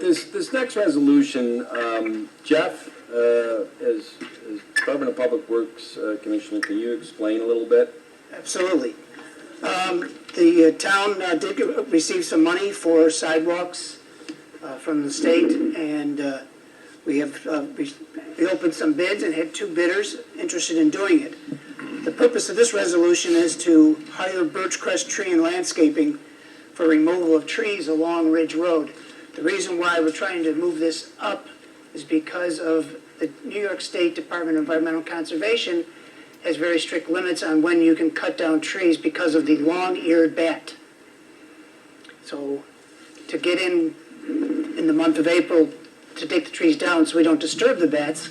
This next resolution, Jeff, as Department of Public Works Commissioner, can you explain a little bit? Absolutely. The town did receive some money for sidewalks from the state, and we opened some bids and had 2 bidders interested in doing it. The purpose of this resolution is to hire Birchcrest Tree and Landscaping for removal of trees along Ridge Road. The reason why we're trying to move this up is because of the New York State Department of Environmental Conservation has very strict limits on when you can cut down trees because of the long-eared bat. So to get in the month of April to take the trees down so we don't disturb the bats,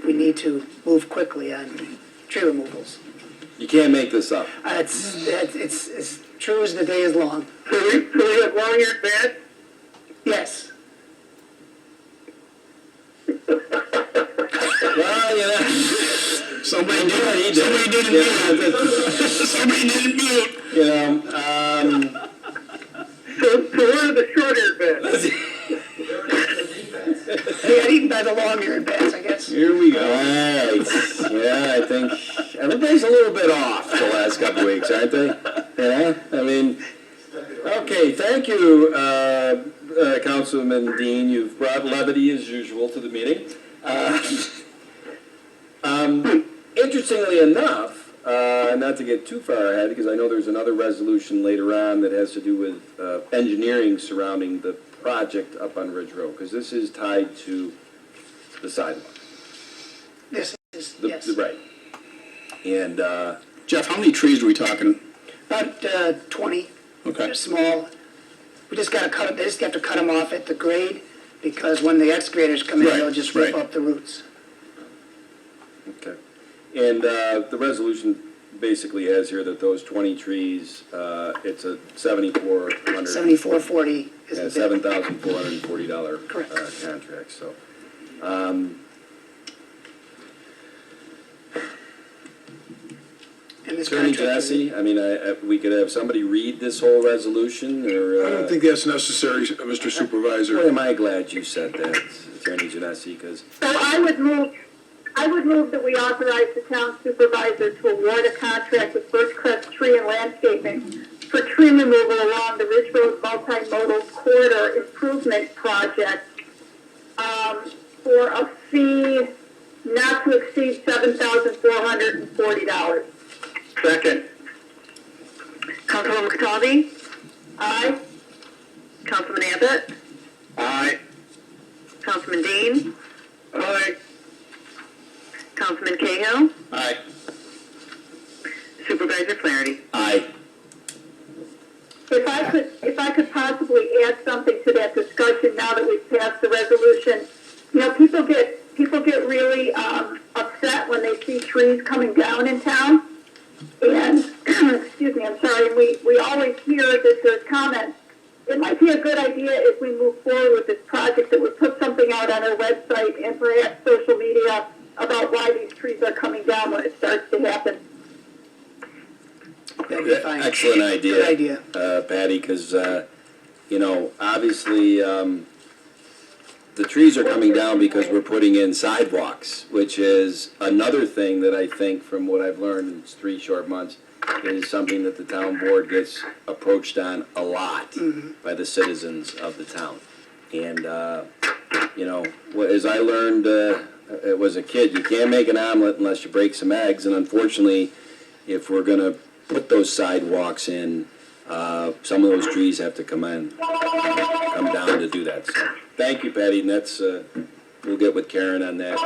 we need to move quickly on tree removals. You can't make this up. It's as true as the day is long. So we have long-eared bats? Yes. Well, you know, Somebody did it. Somebody didn't mute. You know, So where are the short-eared bats? They got eaten by the long-eared bats, I guess. here we go. Right. Yeah, I think everybody's a little bit off the last couple of weeks, aren't they? Yeah. I mean, okay. Thank you, Councilman Dean. You've brought levity as usual to the meeting. Interestingly enough, not to get too far ahead, because I know there's another resolution later on that has to do with engineering surrounding the project up on Ridge Road, because this is tied to the sidewalk. This is, yes. Right. And Jeff, how many trees are we talking? About 20. Okay. They're small. We just got to cut them. They just have to cut them off at the grade because when the excavators come in, Right, they'll just rip right. up the roots. okay. And the resolution basically has here that those 20 trees, it's a $7,440 $74.40 is the bid. $7,440 Correct. Contract. So, And this Attorney contract is- Jesse, I mean, we could have somebody read this whole resolution, or I don't think that's necessary, Mr. boy, Supervisor. am I glad you said that, Attorney Jesse, because So I would move that we authorize the town supervisor to award a contract with Birchcrest Tree and Landscaping for tree removal along the Ridge Road Multimodal Corridor Improvement Project for a fee not to exceed $7,440. Second. Councilwoman Cataldi? Aye. Councilman Abbott? Aye. Councilman Dean? Aye. Councilman Cahill? Aye. Supervisor Flaherty? I, If I could possibly add something to that discussion now that we've passed the resolution, you know, people get really upset when they see trees coming down in town. And, excuse me, I'm sorry, we always hear that there's comments. It might be a good idea if we move forward with this project that we put something out on our website and perhaps social media about why these trees are coming down when it starts to happen. That'd be fine. excellent idea. Good idea. Patty, because, you know, obviously, the trees are coming down because we're putting in sidewalks, which is another thing that I think, from what I've learned in 3 short months, is something that the town board gets approached on a lot by the citizens of the town. And, you know, as I learned as a kid, you can't make an omelet unless you break some eggs, and unfortunately, if we're going to put those sidewalks in, some of those trees have to come down to do that. So, thank you, Patty, and that's, we'll get with Karen on that.